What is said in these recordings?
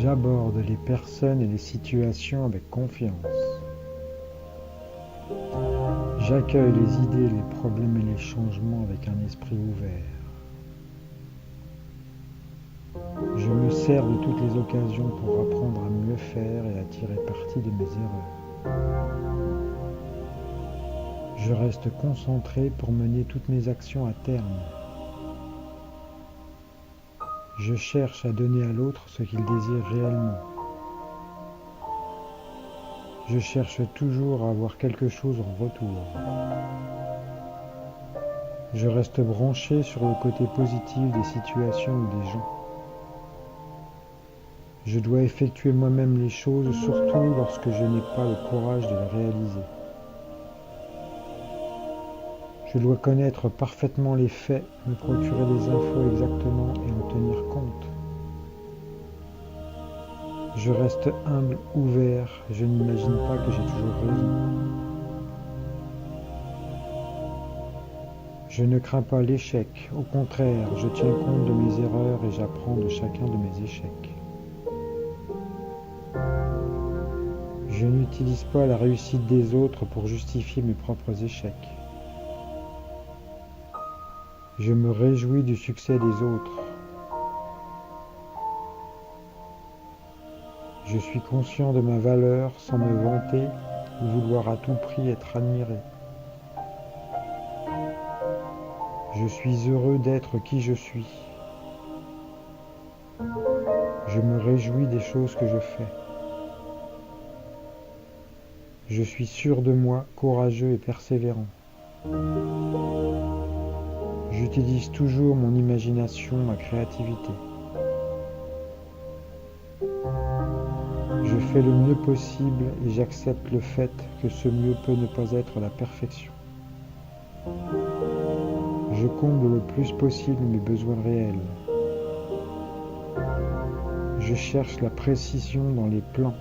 J'aborde les personnes et les situations avec confiance. J'accueille les idées, les problèmes et les changements avec un esprit ouvert. Je me sers de toutes les occasions pour apprendre à mieux faire et à tirer parti de mes erreurs. Je reste concentré pour mener toutes mes actions à terme. Je cherche à donner à l'autre ce qu'il désire réellement. Je cherche toujours à avoir quelque chose en retour. Je reste branché sur le côté positif des situations ou des gens. Je dois effectuer moi-même les choses, surtout lorsque je n'ai pas le courage de les réaliser. Je dois connaître parfaitement les faits, me procurer les infos exactement et en tenir compte. Je reste humble, ouvert, je n'imagine pas que j'ai toujours raison. Je ne crains pas l'échec, au contraire, je tiens compte de mes erreurs et j'apprends de chacun de mes échecs. Je n'utilise pas la réussite des autres pour justifier mes propres échecs. Je me réjouis du succès des autres. Je suis conscient de ma valeur sans me vanter ou vouloir à tout prix être admiré. Je suis heureux d'être qui je suis. Je me réjouis des choses que je fais. Je suis sûr de moi, courageux et persévérant. J'utilise toujours mon imagination, ma créativité. Je fais le mieux possible et j'accepte le fait que ce mieux peut ne pas être la perfection. Je comble le plus possible mes besoins réels. Je cherche la précision dans les plans.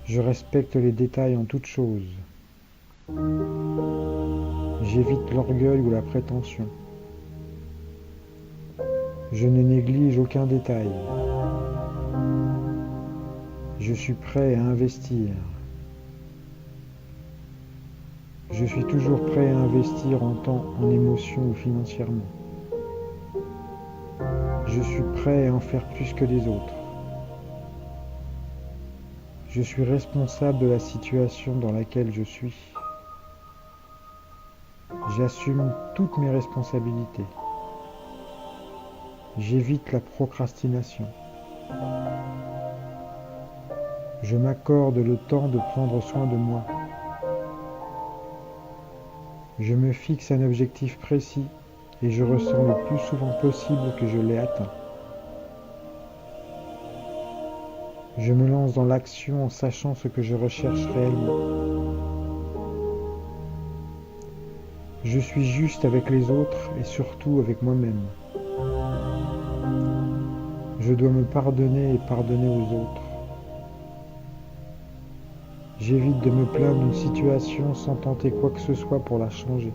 Je respecte les détails en toutes choses. J'évite l'orgueil ou la prétention. Je ne néglige aucun détail. Je suis prêt à investir. Je suis toujours prêt à investir en temps, en émotion ou financièrement. Je suis prêt à en faire plus que les autres. Je suis responsable de la situation dans laquelle je suis. J'assume toutes mes responsabilités. J'évite la procrastination. Je m'accorde le temps de prendre soin de moi. Je me fixe un objectif précis et je ressens le plus souvent possible que je l'ai atteint. Je me lance dans l'action en sachant ce que je recherche réellement. Je suis juste avec les autres et surtout avec moi-même. Je dois me pardonner et pardonner aux autres. J'évite de me plaindre d'une situation sans tenter quoi que ce soit pour la changer.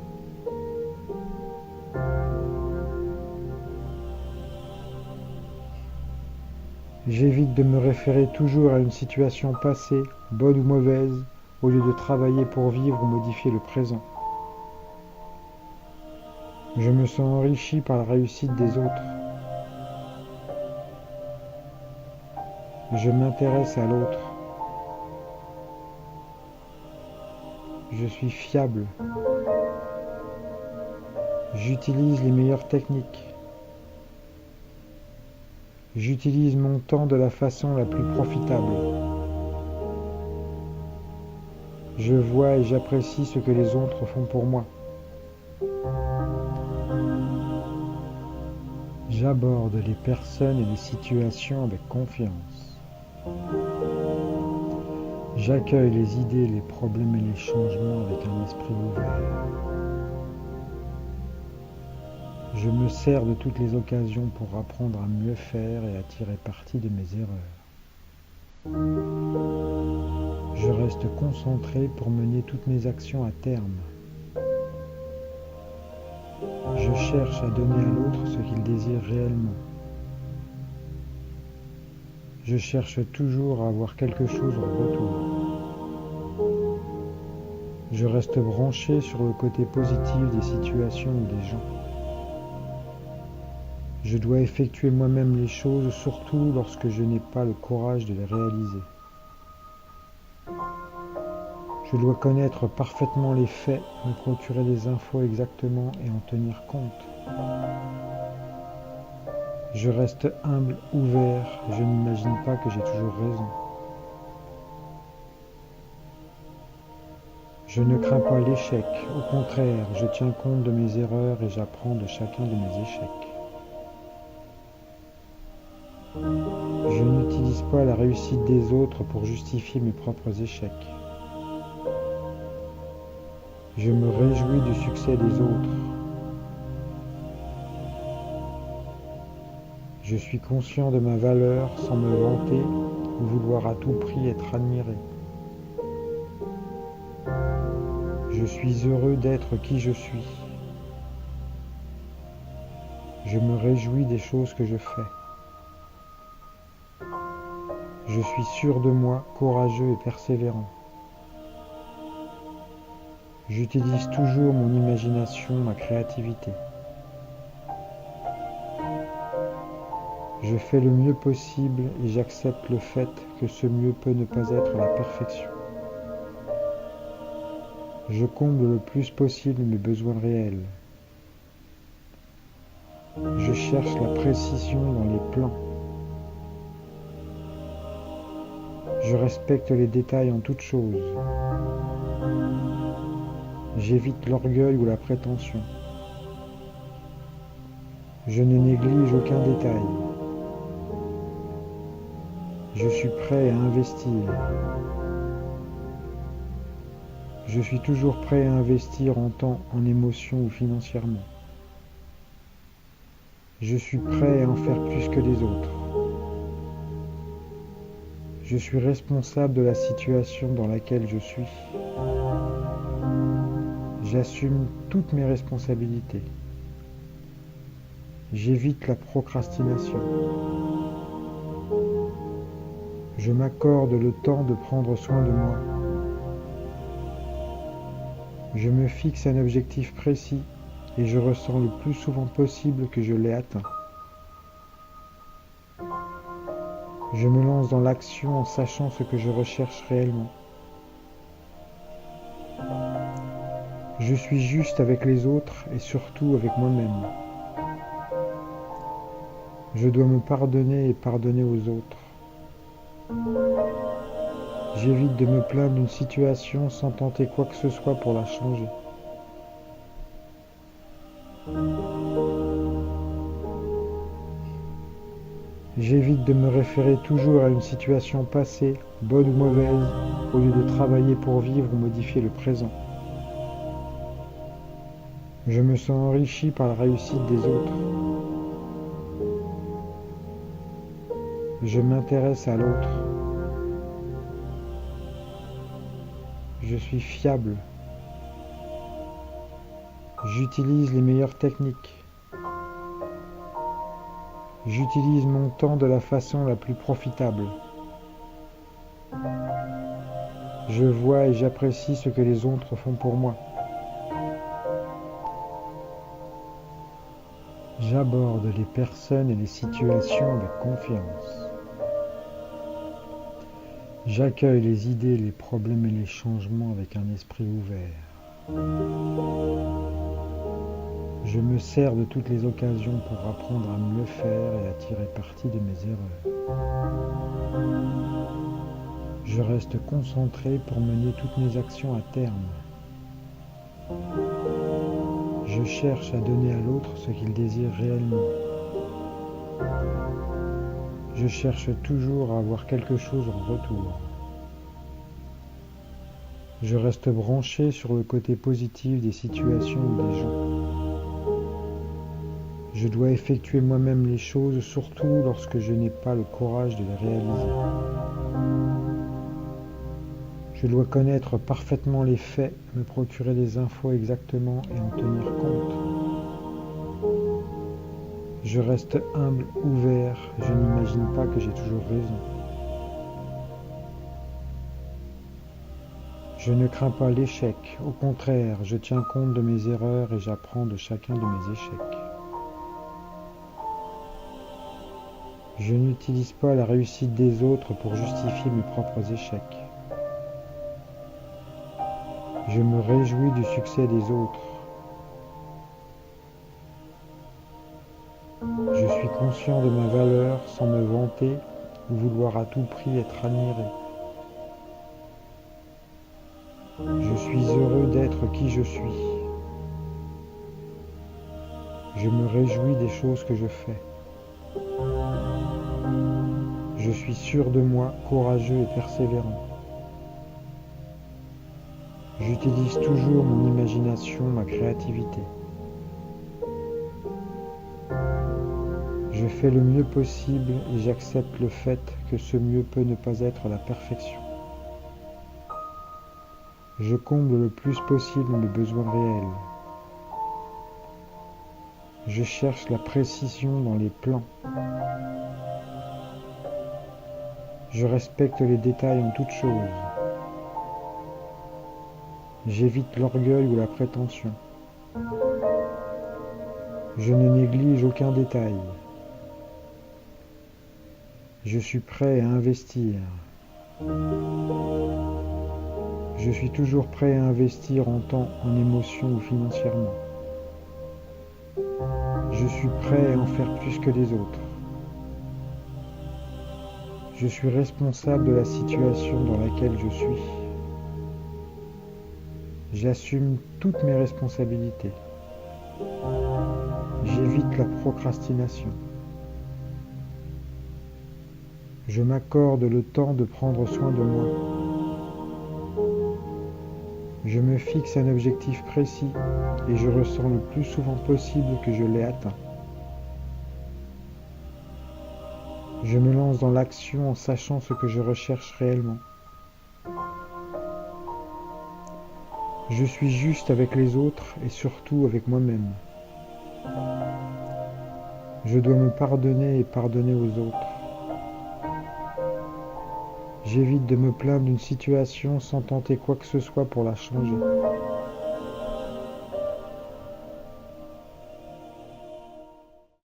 J'évite de me référer toujours à une situation passée, bonne ou mauvaise, au lieu de travailler pour vivre ou modifier le présent. Je me sens enrichi par la réussite des autres. Je m'intéresse à l'autre. Je suis fiable. J'utilise les meilleures techniques. J'utilise mon temps de la façon la plus profitable. Je vois et j'apprécie ce que les autres font pour moi. J'aborde les personnes et les situations avec confiance. J'accueille les idées, les problèmes et les changements avec un esprit ouvert. Je me sers de toutes les occasions pour apprendre à mieux faire et à tirer parti de mes erreurs. Je reste concentré pour mener toutes mes actions à terme. Je cherche à donner à l'autre ce qu'il désire réellement. Je cherche toujours à avoir quelque chose en retour. Je reste branché sur le côté positif des situations ou des gens. Je dois effectuer moi-même les choses, surtout lorsque je n'ai pas le courage de les réaliser. Je dois connaître parfaitement les faits, me procurer des infos exactement et en tenir compte. Je reste humble, ouvert, je n'imagine pas que j'ai toujours raison. Je ne crains pas l'échec, au contraire, je tiens compte de mes erreurs et j'apprends de chacun de mes échecs. Je n'utilise pas la réussite des autres pour justifier mes propres échecs. Je me réjouis du succès des autres. Je suis conscient de ma valeur sans me vanter ou vouloir à tout prix être admiré. Je suis heureux d'être qui je suis. Je me réjouis des choses que je fais. Je suis sûr de moi, courageux et persévérant. J'utilise toujours mon imagination, ma créativité. Je fais le mieux possible et j'accepte le fait que ce mieux peut ne pas être la perfection. Je comble le plus possible mes besoins réels. Je cherche la précision dans les plans. Je respecte les détails en toutes choses. J'évite l'orgueil ou la prétention. Je ne néglige aucun détail. Je suis prêt à investir. Je suis toujours prêt à investir en temps, en émotion ou financièrement. Je suis prêt à en faire plus que les autres. Je suis responsable de la situation dans laquelle je suis. J'assume toutes mes responsabilités. J'évite la procrastination. Je m'accorde le temps de prendre soin de moi. Je me fixe un objectif précis et je ressens le plus souvent possible que je l'ai atteint. Je me lance dans l'action en sachant ce que je recherche réellement. Je suis juste avec les autres et surtout avec moi-même. Je dois me pardonner et pardonner aux autres. J'évite de me plaindre d'une situation sans tenter quoi que ce soit pour la changer. J'évite de me référer toujours à une situation passée, bonne ou mauvaise, au lieu de travailler pour vivre ou modifier le présent. Je me sens enrichi par la réussite des autres. Je m'intéresse à l'autre. Je suis fiable. J'utilise les meilleures techniques. J'utilise mon temps de la façon la plus profitable. Je vois et j'apprécie ce que les autres font pour moi. J'aborde les personnes et les situations avec confiance. J'accueille les idées, les problèmes et les changements avec un esprit ouvert. Je me sers de toutes les occasions pour apprendre à mieux faire et à tirer parti de mes erreurs. Je reste concentré pour mener toutes mes actions à terme. Je cherche à donner à l'autre ce qu'il désire réellement. Je cherche toujours à avoir quelque chose en retour. Je reste branché sur le côté positif des situations ou des gens. Je dois effectuer moi-même les choses, surtout lorsque je n'ai pas le courage de les réaliser. Je dois connaître parfaitement les faits, me procurer des infos exactement et en tenir compte. Je reste humble, ouvert, je n'imagine pas que j'ai toujours raison. Je ne crains pas l'échec, au contraire, je tiens compte de mes erreurs et j'apprends de chacun de mes échecs. Je n'utilise pas la réussite des autres pour justifier mes propres échecs. Je me réjouis du succès des autres. Je suis conscient de ma valeur sans me vanter ou vouloir à tout prix être admiré. Je suis heureux d'être qui je suis. Je me réjouis des choses que je fais. Je suis sûr de moi, courageux et persévérant. J'utilise toujours mon imagination, ma créativité. Je fais le mieux possible et j'accepte le fait que ce mieux peut ne pas être la perfection. Je comble le plus possible mes besoins réels. Je cherche la précision dans les plans. Je respecte les détails en toutes choses. J'évite l'orgueil ou la prétention. Je ne néglige aucun détail. Je suis prêt à investir. Je suis toujours prêt à investir en temps, en émotion ou financièrement. Je suis prêt à en faire plus que les autres. Je suis responsable de la situation dans laquelle je suis. J'assume toutes mes responsabilités. J'évite la procrastination. Je m'accorde le temps de prendre soin de moi. Je me fixe un objectif précis et je ressens le plus souvent possible que je l'ai atteint. Je me lance dans l'action en sachant ce que je recherche réellement. Je suis juste avec les autres et surtout avec moi-même. Je dois me pardonner et pardonner aux autres. J'évite de me plaindre d'une situation sans tenter quoi que ce soit pour la changer.